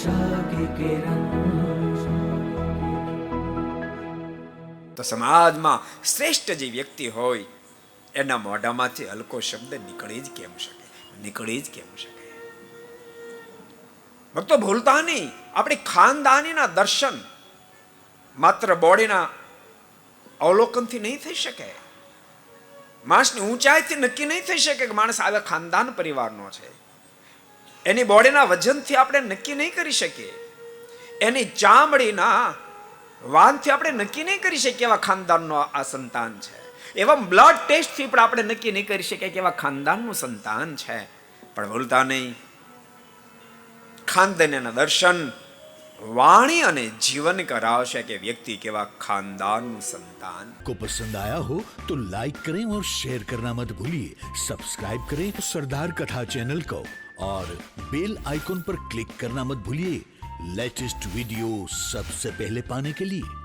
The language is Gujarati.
आशा की किरण। તો સમાજમાં શ્રેષ્ઠ જે વ્યક્તિ હોય એના મોઢામાંથી હલકો શબ્દ નીકળી જ કેમ શકે. ભક્તો ભૂલતા નહીં, આપણી ખાનદાનીના દર્શન માત્ર બોડીના અવલોકનથી નહીં થઈ શકે. માણસની ઊંચાઈથી નક્કી નહીં થઈ શકે કે માણસ આવા ખાનદાન પરિવારનો છે. એની બોડીના વજનથી આપણે નક્કી નહીં કરી શકીએ. એની ચામડીના વાનથી આપણે નક્કી નહીં કરી શકીએ એવા ખાનદાનનો આ સંતાન છે. એવા બ્લડ ટેસ્ટથી પણ આપણે નક્કી નહીં કરી શકીએ કે એવા ખાનદાનનું સંતાન છે. પણ ભૂલતા નહીં, ખાનદાનના દર્શન वाणी અને જીવન કરાવશે કે વ્યક્તિ કેવા ખાનદાનનું સંતાન. को पसंद आया हो तो लाइक करें और शेयर करना मत भूलिए. सब्सक्राइब करें सरदार कथा चैनल को और बेल आइकॉन पर क्लिक करना मत भूलिए लेटेस्ट वीडियो सबसे पहले पाने के लिए.